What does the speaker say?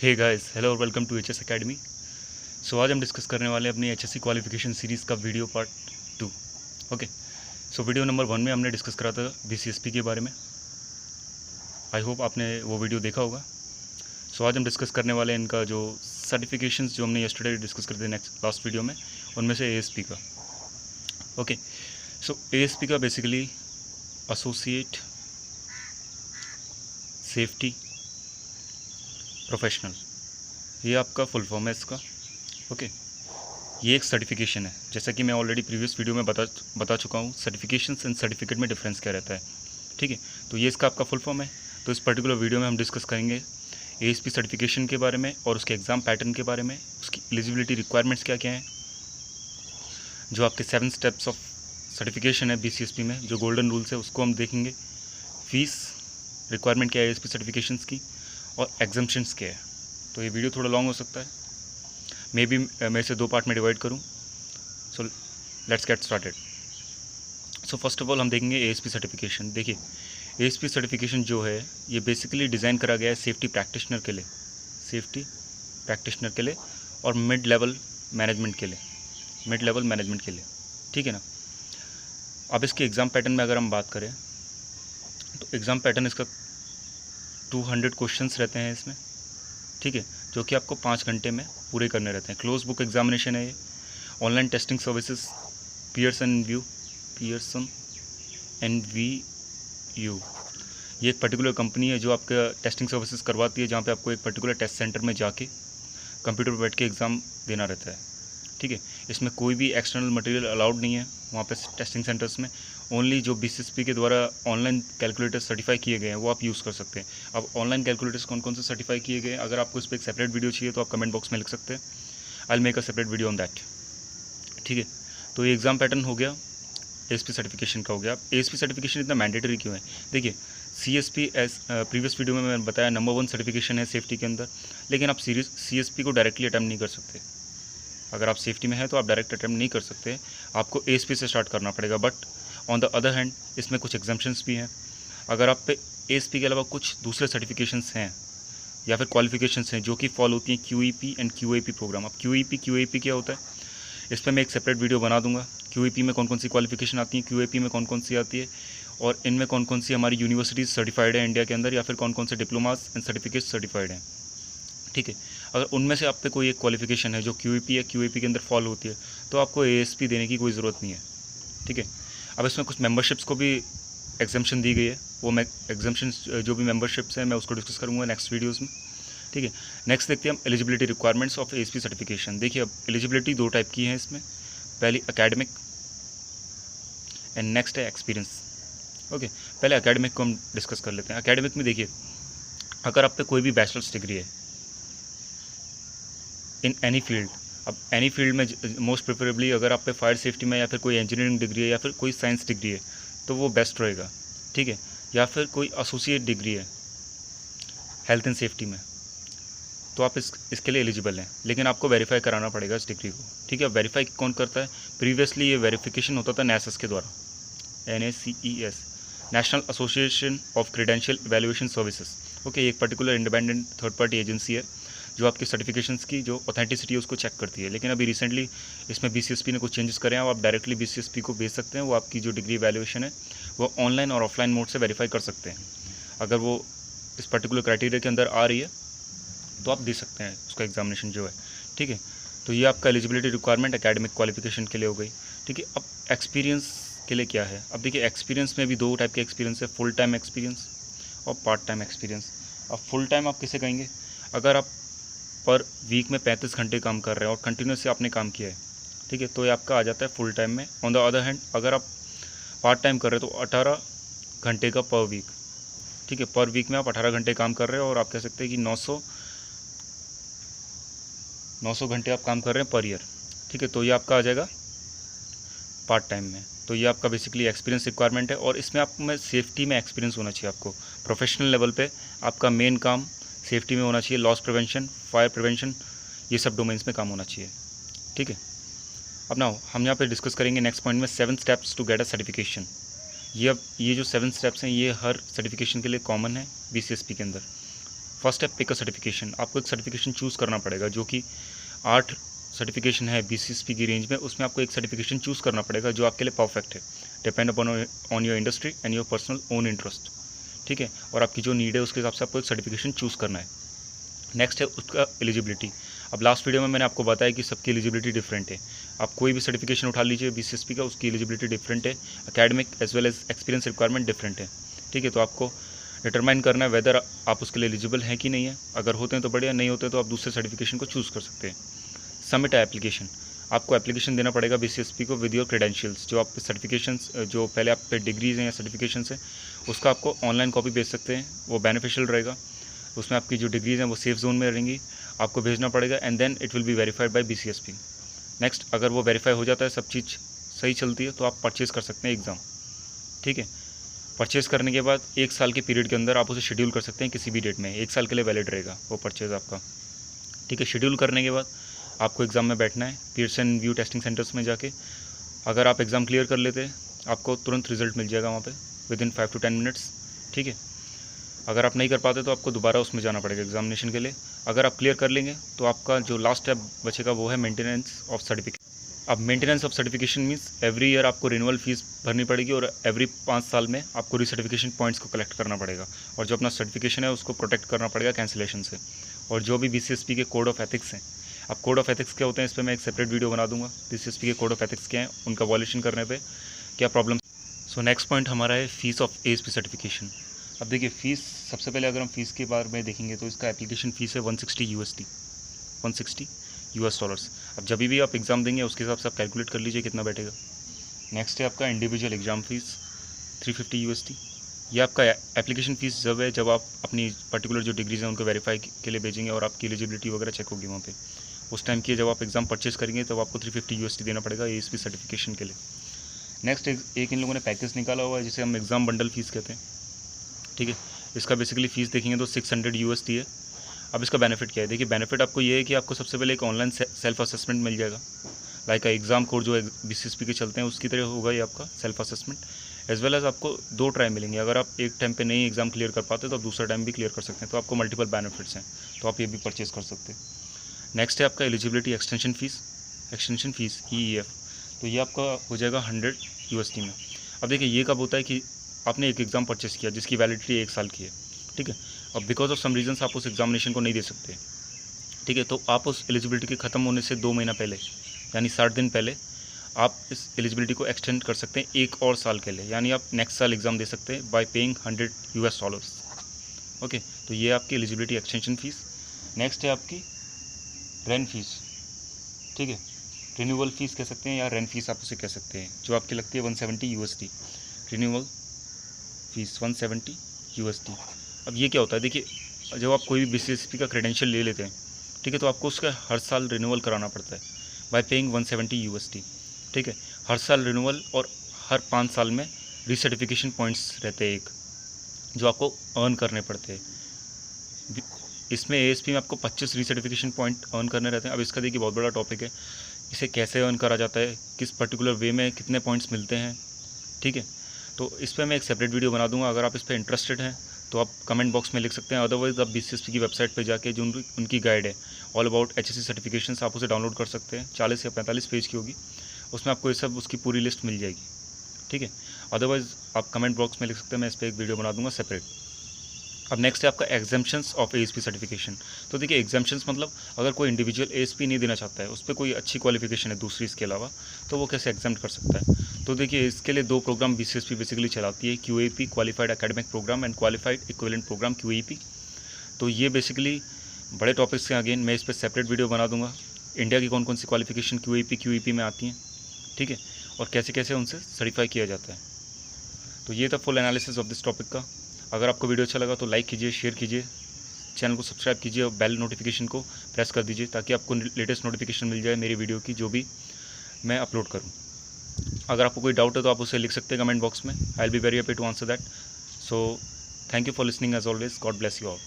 Hey guys, hello और welcome to HS academy. सो आज हम डिस्कस करने वाले हैं अपनी एचएससी क्वालिफिकेशन सीरीज़ का video part 2। Okay, so video number 1 में हमने डिस्कस करा था बीसीएसपी के बारे में। आई होप आपने वो वीडियो देखा होगा। सो आज हम डिस्कस करने वाले हैं इनका जो सर्टिफिकेशंस जो हमने यस्टरडे डिस्कस करे थे लास्ट वीडियो में, उनमें से एएसपी का। ओके, सो एएसपी का बेसिकली एसोसिएट सेफ्टी प्रोफेशनल, ये आपका फुल फॉर्म है इसका। ओके, ये एक सर्टिफिकेशन है। जैसा कि मैं ऑलरेडी प्रीवियस वीडियो में बता चुका हूँ, सर्टिफिकेशंस एंड सर्टिफिकेट में डिफरेंस क्या रहता है। ठीक है, तो ये इसका आपका फुल फॉर्म है। तो इस पर्टिकुलर वीडियो में हम डिस्कस करेंगे एएसपी सर्टिफिकेशन के बारे में और उसके एग्ज़ाम पैटर्न के बारे में, उसकी एलिजिबिलिटी रिक्वायरमेंट्स क्या क्या हैं, जो आपके 7 स्टेप्स ऑफ सर्टिफिकेशन है बीसीएसपी में, जो गोल्डन रूल्स है उसको हम देखेंगे। फीस रिक्वायरमेंट क्या है एएसपी सर्टिफिकेशंस की, और एग्जम्पशंस क्या है। तो ये वीडियो थोड़ा लॉन्ग हो सकता है, मे बी मैं इसे 2 पार्ट में डिवाइड करूँ। So let's get started. So first of all हम देखेंगे एएसपी सर्टिफिकेशन। देखिए, एएसपी सर्टिफिकेशन जो है ये बेसिकली डिज़ाइन करा गया है सेफ्टी प्रैक्टिशनर के लिए और मिड लेवल मैनेजमेंट के लिए। ठीक है ना। अब इसके एग्ज़ाम पैटर्न में अगर हम बात करें तो एग्ज़ाम पैटर्न इसका 200 क्वेश्चंस रहते हैं इसमें। ठीक है, जो कि आपको 5 घंटे में पूरे करने रहते हैं। क्लोज बुक एग्जामिनेशन है ये। Online testing services Pearson and VUE, ये एक पर्टिकुलर कंपनी है जो आपका टेस्टिंग सर्विसेज करवाती है, जहाँ पे आपको एक पर्टिकुलर टेस्ट सेंटर में जाके कंप्यूटर पर बैठ के एग्ज़ाम देना रहता है। ठीक है, इसमें कोई भी एक्सटर्नल मटेरियल अलाउड नहीं है वहाँ पे टेस्टिंग सेंटर्स में। ओनली जो बीसीएसपी के द्वारा ऑनलाइन कैलकुलेटर्स सर्टिफाई किए गए हैं वो आप यूज़ कर सकते हैं। अब ऑनलाइन कैलकुलेटर्स कौन कौन से सर्टिफाई किए गए हैं, अगर आपको इस पर एक सेपरेट वीडियो चाहिए तो आप कमेंट बॉक्स में लिख सकते हैं। I will make a separate video on that. ठीक है, तो ये एग्ज़ाम पैटर्न हो गया, एएसपी सर्टिफिकेशन का हो गया। अब एएसपी सर्टिफिकेशन इतना मैंडेटरी क्यों है? देखिए, सीएसपी एज प्रीवियस वीडियो में मैंने बताया नंबर 1 सर्टिफिकेशन है सेफ्टी के अंदर, लेकिन आप सीएसपी को डायरेक्टली अटैम्प्ट नहीं कर सकते। अगर आप सेफ्टी में हैं तो आप डायरेक्ट अटैम्प्ट नहीं कर सकते, आपको एएसपी से स्टार्ट करना पड़ेगा। But on the other hand इसमें कुछ एग्जाम्पशंस भी हैं। अगर आप पे एएसपी के अलावा कुछ दूसरे सर्टिफिकेशंस हैं या फिर क्वालिफिकेशंस हैं जो कि फॉलो होती हैं क्यूईपी एंड क्यूएपी प्रोग्राम। अब क्यूईपी क्या होता है, इस पर मैं एक सेपरेट वीडियो बना दूंगा। क्यूईपी में कौन कौन सी क्वालिफिकेशन आती है, क्यूएपी में कौन कौन सी आती है, और इनमें कौन कौन सी हमारी यूनिवर्सिटीज़ सर्टिफाइड है इंडिया के अंदर, या फिर कौन कौन से डिप्लोमास एंड सर्टिफिकेट सर्टिफाइड हैं। ठीक है, अगर उनमें से आप पे कोई एक क्वालिफिकेशन है जो क्यूईपी या क्यूएपी के अंदर फॉलो होती है तो आपको एएसपी देने की कोई ज़रूरत नहीं है। ठीक है, अब इसमें कुछ मेंबरशिप्स को भी एग्जाम्पशन दी गई है। वो मैं एग्जाम्पशन जो भी मेंबरशिप्स हैं मैं उसको डिस्कस करूँगा नेक्स्ट वीडियोज़ में। ठीक है, नेक्स्ट देखते हैं हम eligibility requirements of ASP certification. देखिए, अब एलिजिबिलिटी 2 टाइप की है इसमें। पहली एकेडमिक एंड नेक्स्ट है एक्सपीरियंस। ओके, पहले एकेडमिक को हम डिस्कस कर लेते हैं। एकेडमिक में देखिए, अगर आप पे कोई भी बैचलर्स डिग्री है इन एनी फील्ड, अब एनी फील्ड में मोस्ट प्रेफरेबली अगर आप पे फायर सेफ्टी में या फिर कोई इंजीनियरिंग डिग्री है या फिर कोई साइंस डिग्री है तो वो बेस्ट रहेगा। ठीक है, या फिर कोई एसोसिएट डिग्री है हेल्थ एंड सेफ्टी में तो आप इसके लिए एलिजिबल हैं, लेकिन आपको वेरीफाई कराना पड़ेगा इस डिग्री को। ठीक है, वेरीफाई कौन करता है? प्रीवियसली ये वेरिफिकेशन होता था NACES के द्वारा, NACES, national association of credential evaluation services. Okay, एक particular independent third party agency है जो आपकी सर्टिफिकेशंस की जो ऑथेंटिसिटी है उसको चेक करती है। लेकिन अभी रिसेंटली इसमें बीसीएसपी ने कुछ चेंजेस करे हैं। आप डायरेक्टली बीसीएसपी को भेज सकते हैं, वो आपकी जो डिग्री वैल्यूएशन है वो ऑनलाइन और ऑफलाइन मोड से वेरीफाई कर सकते हैं। अगर वो इस पर्टिकुलर क्राइटेरिया के अंदर आ रही है तो आप दे सकते हैं उसका एग्जामिनेशन जो है। ठीक है, तो ये आपका एलिजिबिलिटी रिक्वायरमेंट एकेडमिक क्वालिफिकेशन के लिए हो गई। ठीक है, अब एक्सपीरियंस के लिए क्या है? अब देखिए, एक्सपीरियंस में भी 2 टाइप के एक्सपीरियंस है, फुल टाइम एक्सपीरियंस और पार्ट टाइम एक्सपीरियंस। अब फुल टाइम आप किसे कहेंगे? अगर आप पर वीक में 35 घंटे काम कर रहे हैं और कंटिन्यूसली आपने काम किया है, ठीक है, तो ये आपका आ जाता है फुल टाइम में। ऑन द अदर हैंड अगर आप पार्ट टाइम कर रहे हैं तो 18 घंटे का पर वीक। ठीक है, पर वीक में आप 18 घंटे काम कर रहे हैं और आप कह सकते हैं कि 900 घंटे आप काम कर रहे हैं पर ईयर। ठीक है, तो ये आपका आ जाएगा पार्ट टाइम में। तो ये आपका बेसिकली एक्सपीरियंस रिक्वायरमेंट है, और इसमें आप में सेफ्टी में एक्सपीरियंस होना चाहिए आपको। प्रोफेशनल लेवल पे आपका मेन काम सेफ्टी में होना चाहिए, लॉस प्रिवेंशन, फायर प्रिवेंशन, ये सब डोमेन्स में काम होना चाहिए। ठीक है, अब ना हम यहाँ पे डिस्कस करेंगे नेक्स्ट पॉइंट में 7 steps to get a certification. ये जो 7 स्टेप्स हैं ये हर सर्टिफिकेशन के लिए कॉमन है बीसीएसपी के अंदर। फर्स्ट है पिक अ सर्टिफिकेशन। आपको एक सर्टिफिकेशन चूज़ करना पड़ेगा, जो कि 8 सर्टिफिकेशन है BCSP की रेंज में, उसमें आपको एक सर्टिफिकेशन चूज़ करना पड़ेगा जो आपके लिए परफेक्ट है, depend upon on your industry and your personal own interest, ठीक है। और आपकी जो नीड है उसके हिसाब से आपको एक सर्टिफिकेशन चूज़ करना है। नेक्स्ट है उसका एलिजिबिलिटी। अब लास्ट वीडियो में मैंने आपको बताया कि सबकी एलिजिबिलिटी डिफरेंट है। आप कोई भी सर्टिफिकेशन उठा लीजिए BCSP का, उसकी एलिजिबिलिटी डिफरेंट है, academic as well as experience requirement different है, ठीक है। तो आपको डिटरमाइन करना है वेदर आप उसके लिए एलिजिबल हैं कि नहीं है। अगर होते हैं तो बढ़िया, नहीं होते तो आप दूसरे सर्टिफिकेशन को चूज़ कर सकते हैं। Submit application. आपको एप्लीकेशन देना पड़ेगा BCSP को विद योर क्रेडेंशियल्स। जो आप सर्टिफिकेशंस, जो पहले आप पे डिग्रीज हैं या सर्टिफिकेशंस हैं, उसका आपको ऑनलाइन कॉपी भेज सकते हैं, वो बेनिफिशियल रहेगा। उसमें आपकी जो डिग्रीज हैं वो सेफ जोन में रहेंगी, आपको भेजना पड़ेगा and then it will be verified by BCSP। Next, अगर वो वेरीफाई हो जाता है, सब चीज़ सही चलती है, तो आप परचेज़ कर सकते हैं एग्ज़ाम, ठीक है। परचेज़ करने के बाद 1 साल के पीरियड के अंदर आप उसे शेड्यूल कर सकते हैं किसी भी डेट में, 1 साल के लिए वैलिड रहेगा वो परचेज़ आपका, ठीक है। शेड्यूल करने के बाद आपको एग्ज़ाम में बैठना है पियर्सन व्यू टेस्टिंग सेंटर्स में जाके। अगर आप एग्ज़ाम क्लियर कर लेते हैं, आपको तुरंत रिजल्ट मिल जाएगा वहाँ पे विदिन 5 to 10 मिनट्स, ठीक है। अगर आप नहीं कर पाते तो आपको दोबारा उसमें जाना पड़ेगा एग्जामिनेशन के लिए। अगर आप क्लियर कर लेंगे तो आपका जो लास्ट स्टेप बचेगा वो है मेंटेनेंस ऑफ सर्टिफिकेट। अब maintenance of certification means every year आपको रिन्यूअल फीस भरनी पड़ेगी और एवरी 5 साल में आपको रीसर्टिफिकेशन पॉइंट्स को कलेक्ट करना पड़ेगा, और जो अपना सर्टिफिकेशन है उसको प्रोटेक्ट करना पड़ेगा कैंसिलेशन से। और जो भी BCSP के कोड ऑफ एथिक्स हैं, अब कोड ऑफ एथिक्स क्या होते हैं इस पर मैं एक सेपरेट वीडियो बना दूंगा। BCSP के कोड ऑफ एथिक्स क्या हैं, उनका वॉल्यूशन करने पर क्या प्रॉब्लम। सो नेक्स्ट पॉइंट हमारा है फीस ऑफ ASP सर्टिफिकेशन। अब देखिए फ़ीस, सबसे पहले अगर हम फ़ीस के बारे में देखेंगे तो इसका एप्लीकेशन फ़ीस है $160 US। अब जब भी आप एग्ज़ाम देंगे उसके हिसाब से आप कैलकुलेट कर लीजिए कितना बैठेगा। नेक्स्ट है आपका इंडिविजुअल एग्ज़ाम फ़ीस $350 USD। ये आपका एप्लीकेशन फ़ीस जब है जब आप अपनी पर्टिकुलर जो डिग्रीज़ हैं उनको वेरीफाई के लिए भेजेंगे और आपकी एलिजिबिलिटी वगैरह चेक होगी वहाँ पे, उस टाइम की जब आप एग्ज़ाम परचेज़ करेंगे तब आपको $350 USD देना पड़ेगा ASP सर्टिफिकेशन के लिए। नेक्स्ट एक इन लोगों ने पैकेज निकाला हुआ है जिसे हम एग्ज़ाम बंडल फ़ीस कहते हैं, ठीक है। इसका बेसिकली फ़ीस देखेंगे तो $600 USD है। अब इसका बेनिफिट क्या है, देखिए बेनिफिट आपको ये है कि आपको सबसे पहले एक ऑनलाइन सेल्फ असेसमेंट मिल जाएगा, लाइक एग्ज़ाम कोड जो BCSP के चलते हैं उसकी तरह होगा ये आपका self assessment, as well as आपको 2 ट्राई मिलेंगे। अगर आप एक टाइम पे नहीं एग्ज़ाम क्लियर कर पाते तो आप दूसरा टाइम भी क्लियर कर सकते हैं, तो आपको मल्टीपल बेनिफिट्स हैं, तो आप ये भी परचेज़ कर सकते हैं। नेक्स्ट है आपका एलिजिबिलिटी एक्सटेंशन फ़ीस EEF, तो ये आपका हो जाएगा $100 USD में। अब देखिए ये कब होता है कि आपने एक एग्ज़ाम परचेस किया जिसकी वैलिडिटी 1 साल की है, ठीक है। अब बिकॉज ऑफ सम रीजंस आप उस एग्जामिनेशन को नहीं दे सकते, ठीक है, तो आप उस एलिजिबिलिटी के ख़त्म होने से 2 महीना पहले यानी 60 दिन पहले आप इस एलिजिबिलिटी को एक्सटेंड कर सकते हैं 1 और साल के लिए, यानी आप नेक्स्ट साल एग्ज़ाम दे सकते हैं बाय पेइंग $100 US। ओके, तो ये आपकी एलिजिबिलिटी एक्सटेंशन फ़ीस। नेक्स्ट है आपकी रेन फीस, ठीक है, रिन्यूअल फ़ीस कह सकते हैं या रेन फीस आप उसे कह सकते हैं, जो आपकी लगती है $170 USD। Renewal fees $170 USD। अब ये क्या होता है, देखिए जब आप कोई भी BCSP का क्रेडेंशियल ले लेते हैं, ठीक है, तो आपको उसका हर साल रिन्यूअल कराना पड़ता है बाय पेइंग $170 USD, ठीक है। हर साल रिन्यूअल और हर 5 साल में रीसर्टिफिकेशन पॉइंट्स रहते हैं एक, जो आपको अर्न करने पड़ते हैं। इसमें ASP में आपको 25 रीसर्टिफिकेशन पॉइंट अर्न करने रहते हैं। अब इसका देखिए बहुत बड़ा टॉपिक है, इसे कैसे अर्न करा जाता है, किस पर्टिकुलर वे में कितने पॉइंट्स मिलते हैं, ठीक है, तो इस पर मैं एक सेपरेट वीडियो बना दूंगा। अगर आप इस पर इंटरेस्टेड हैं तो आप कमेंट बॉक्स में लिख सकते हैं, अदरवाइज आप BCSP की वेबसाइट पे जाके जो उनकी गाइड है ऑल अबाउट HSC सर्टिफिकेशंस, आप उसे डाउनलोड कर सकते हैं। 40 या 45 पेज की होगी, उसमें आपको ये सब उसकी पूरी लिस्ट मिल जाएगी, ठीक है। अदरवाइज आप कमेंट बॉक्स में लिख सकते हैं, मैं इस पर एक वीडियो बना दूंगा सेपरेट। अब नेक्स्ट है आपका एग्जाम्पशंस ऑफ ASP सर्टिफिकेशन। तो देखिए एग्जाम्पशंस मतलब अगर कोई इंडिविजुअल ASP नहीं देना चाहता है, उस पर कोई अच्छी क्वालिफिकेशन है दूसरी इसके अलावा, तो वो कैसे एग्जाम्प्ट कर सकता है। तो देखिए इसके लिए 2 प्रोग्राम BCSP बेसिकली चलाती है, QAP qualified academic programme and qualified equivalent programme QAP। तो ये बेसिकली बड़े टॉपिक्स हैं, अगेन मैं इस पर सेपरेट वीडियो बना दूंगा। इंडिया की कौन कौन सी क्वालिफिकेशन QAP में आती हैं, ठीक है, और कैसे कैसे उनसे सर्टिफाई किया जाता है। तो ये था full analysis of this topic का। अगर आपको वीडियो अच्छा लगा तो लाइक कीजिए, शेयर कीजिए, चैनल को सब्सक्राइब कीजिए और बेल नोटिफिकेशन को प्रेस कर दीजिए ताकि आपको लेटेस्ट नोटिफिकेशन मिल जाए मेरी वीडियो की, जो भी मैं अपलोड करूं। अगर आपको कोई डाउट है तो आप उसे लिख सकते हैं कमेंट बॉक्स में, I will be very happy to answer that. So thank you for listening as always, God bless you all.